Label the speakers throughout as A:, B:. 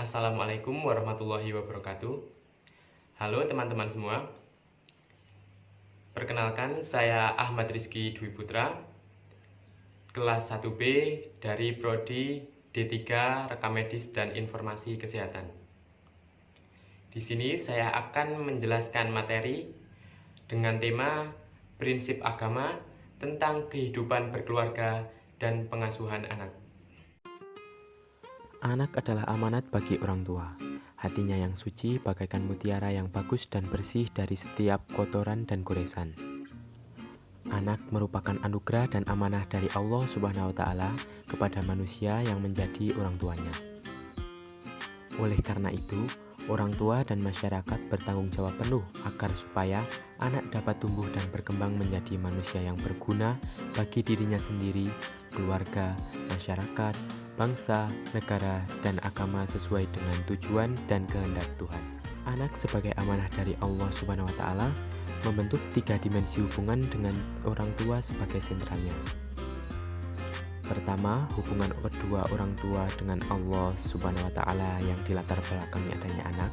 A: Assalamualaikum warahmatullahi wabarakatuh. Halo teman-teman semua. Perkenalkan, saya Ahmad Rizky Dwi Putra, kelas 1B dari Prodi D3 Rekam Medis dan Informasi Kesehatan. Di sini saya akan menjelaskan materi dengan tema prinsip agama tentang kehidupan berkeluarga dan pengasuhan anak.
B: Anak adalah amanat bagi orang tua. Hatinya yang suci bagaikan mutiara yang bagus dan bersih dari setiap kotoran dan goresan. Anak merupakan anugerah dan amanah dari Allah Subhanahu wa Ta'ala kepada manusia yang menjadi orang tuanya. Oleh karena itu, orang tua dan masyarakat bertanggung jawab penuh agar supaya anak dapat tumbuh dan berkembang menjadi manusia yang berguna bagi dirinya sendiri, keluarga, masyarakat, bangsa, negara, dan agama sesuai dengan tujuan dan kehendak Tuhan. Anak sebagai amanah dari Allah Subhanahu wa Ta'ala membentuk 3 dimensi hubungan dengan orang tua sebagai sentralnya. Pertama, hubungan kedua orang tua dengan Allah Subhanahu wa Ta'ala yang dilatar belakangi adanya anak.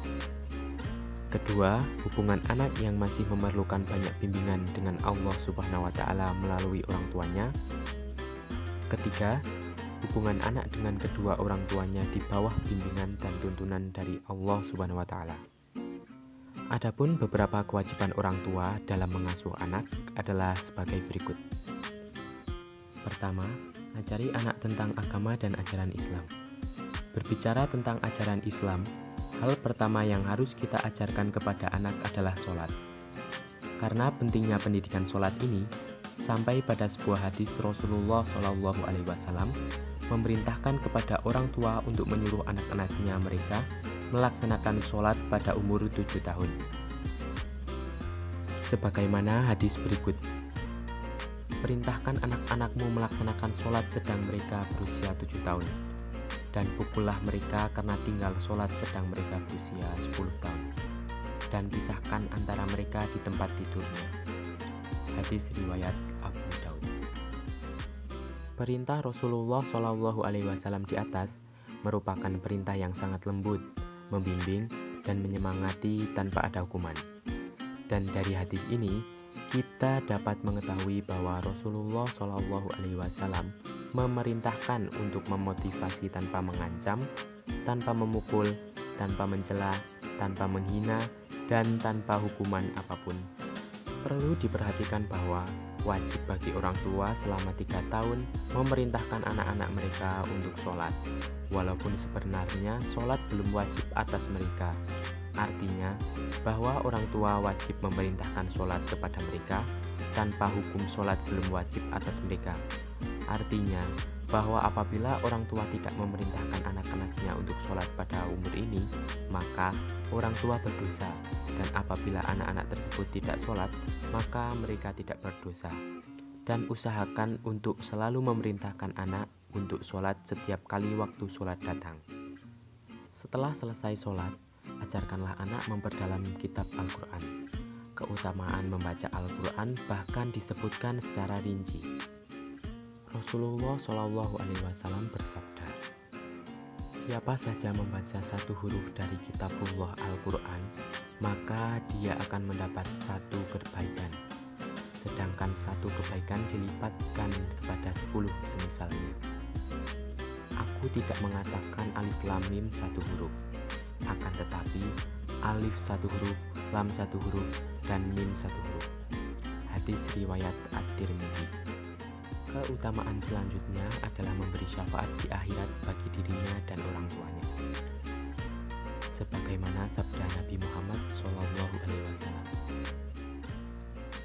B: Kedua, hubungan anak yang masih memerlukan banyak bimbingan dengan Allah Subhanahu wa Ta'ala melalui orang tuanya. Ketiga, hubungan anak dengan kedua orang tuanya di bawah bimbingan dan tuntunan dari Allah Subhanahu wa Ta'ala. Adapun beberapa kewajiban orang tua dalam mengasuh anak adalah sebagai berikut. Pertama, ajari anak tentang agama dan ajaran Islam. Berbicara tentang ajaran Islam, hal pertama yang harus kita ajarkan kepada anak adalah sholat. Karena pentingnya pendidikan sholat ini, sampai pada sebuah hadis Rasulullah SAW memerintahkan kepada orang tua untuk menyuruh anak-anaknya mereka melaksanakan sholat pada umur 7 tahun. Sebagaimana hadis berikut, perintahkan anak-anakmu melaksanakan sholat sedang mereka berusia 7 tahun, dan pukullah mereka karena tinggal sholat sedang mereka berusia 10 tahun, dan pisahkan antara mereka di tempat tidurnya. Hadis riwayat Abu Daud. Perintah Rasulullah SAW di atas merupakan perintah yang sangat lembut, membimbing, dan menyemangati tanpa ada hukuman. Dan dari hadis ini, kita dapat mengetahui bahwa Rasulullah SAW memerintahkan untuk memotivasi tanpa mengancam, tanpa memukul, tanpa mencela, tanpa menghina, dan tanpa hukuman apapun. Perlu diperhatikan bahwa wajib bagi orang tua selama 3 tahun memerintahkan anak-anak mereka untuk sholat, walaupun sebenarnya sholat belum wajib atas mereka. Artinya bahwa orang tua wajib memerintahkan sholat kepada mereka tanpa hukum sholat belum wajib atas mereka. Artinya bahwa apabila orang tua tidak memerintahkan anak-anaknya untuk sholat pada umur ini, maka orang tua berdosa, dan apabila anak-anak tersebut tidak sholat, maka mereka tidak berdosa. Dan usahakan untuk selalu memerintahkan anak untuk sholat setiap kali waktu sholat datang. Setelah selesai sholat, ajarkanlah anak memperdalam kitab Al-Quran. Keutamaan membaca Al-Quran bahkan disebutkan secara rinci. Rasulullah SAW bersabda, siapa saja membaca satu huruf dari kitabullah Al-Quran, maka dia akan mendapat satu kebaikan, sedangkan satu kebaikan dilipatkan kepada 10 semisalnya. Aku tidak mengatakan alif lam mim satu huruf, akan tetapi alif satu huruf, lam satu huruf, dan mim satu huruf. Hadis riwayat At-Tirmidzi. Keutamaan selanjutnya adalah memberi syafaat di akhirat bagi dirinya dan orang tuanya. Sebagaimana sabda Nabi Muhammad SAW,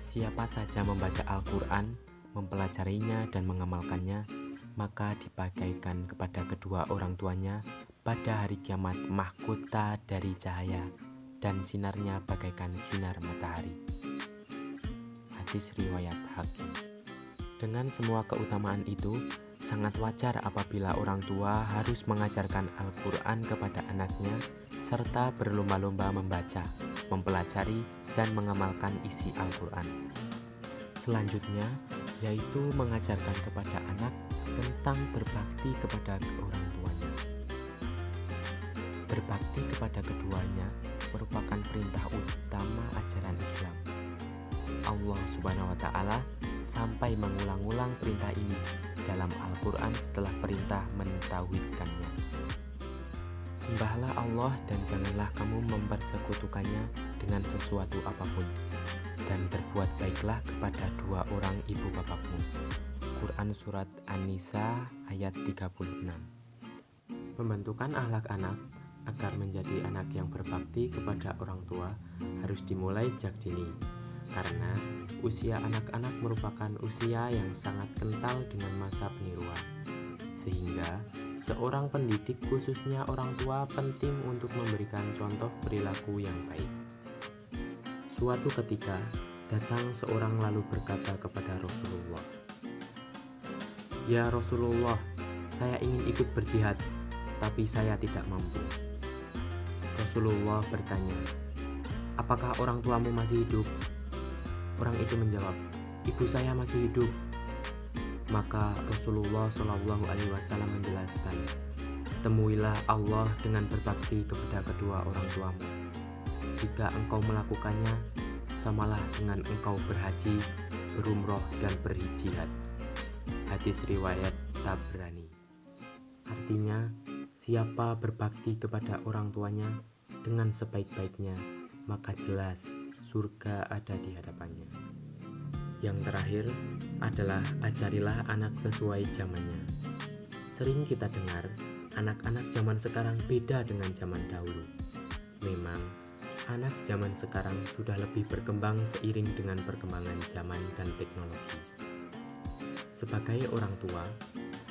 B: siapa saja membaca Al-Quran, mempelajarinya dan mengamalkannya, maka dibagaikan kepada kedua orang tuanya pada hari kiamat mahkota dari cahaya, dan sinarnya bagaikan sinar matahari. Hadis riwayat Hakim. Dengan semua keutamaan itu, sangat wajar apabila orang tua harus mengajarkan Al-Quran kepada anaknya, serta berlomba-lomba membaca, mempelajari, dan mengamalkan isi Al-Quran. Selanjutnya, yaitu mengajarkan kepada anak tentang berbakti kepada orang tuanya. Berbakti kepada keduanya merupakan perintah utama ajaran Islam. Allah Subhanahu wa Ta'ala sampai mengulang-ulang perintah ini dalam Al-Quran setelah perintah mentauhidkannya. Sembahlah Allah dan janganlah kamu mempersekutukannya dengan sesuatu apapun, dan berbuat baiklah kepada dua orang ibu bapakmu. Quran Surat An-Nisa ayat 36. Pembentukan akhlak anak agar menjadi anak yang berbakti kepada orang tua harus dimulai sejak dini, karena usia anak-anak merupakan usia yang sangat kental dengan masa peniruan, sehingga seorang pendidik khususnya orang tua penting untuk memberikan contoh perilaku yang baik. Suatu ketika datang seorang lalu berkata kepada Rasulullah, "Ya Rasulullah, saya ingin ikut berjihad, tapi saya tidak mampu." Rasulullah bertanya, "Apakah orang tuamu masih hidup?" Orang itu menjawab, "Ibu saya masih hidup." Maka Rasulullah SAW menjelaskan, "Temuilah Allah dengan berbakti kepada kedua orang tuamu. Jika engkau melakukannya, samalah dengan engkau berhaji, berumroh, dan berjihad." Hadis riwayat Tabrani. Artinya, siapa berbakti kepada orang tuanya dengan sebaik-baiknya, maka jelas surga ada di hadapannya. Yang terakhir adalah ajarilah anak sesuai zamannya. Sering kita dengar, anak-anak zaman sekarang beda dengan zaman dahulu. Memang, anak zaman sekarang sudah lebih berkembang seiring dengan perkembangan zaman dan teknologi. Sebagai orang tua,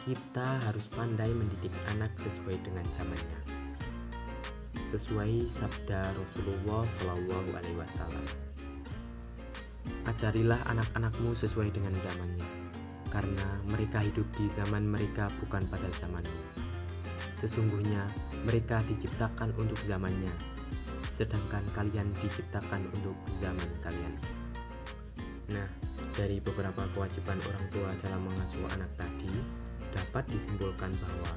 B: kita harus pandai mendidik anak sesuai dengan zamannya, sesuai sabda Rasulullah SAW. Ajarilah anak-anakmu sesuai dengan zamannya, karena mereka hidup di zaman mereka, bukan pada zamanmu. Sesungguhnya mereka diciptakan untuk zamannya, sedangkan kalian diciptakan untuk zaman kalian. Nah, dari beberapa kewajiban orang tua dalam mengasuh anak tadi, dapat disimpulkan bahwa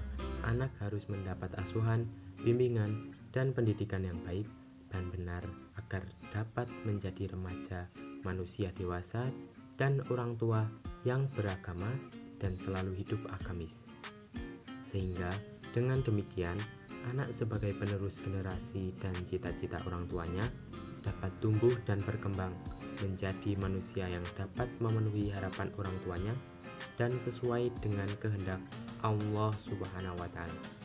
B: anak harus mendapat asuhan, bimbingan, dan pendidikan yang baik dan benar agar dapat menjadi remaja, manusia dewasa, dan orang tua yang beragama dan selalu hidup agamis. Sehingga dengan demikian, anak sebagai penerus generasi dan cita-cita orang tuanya dapat tumbuh dan berkembang menjadi manusia yang dapat memenuhi harapan orang tuanya dan sesuai dengan kehendak Allah Subhanahu wa Ta'ala.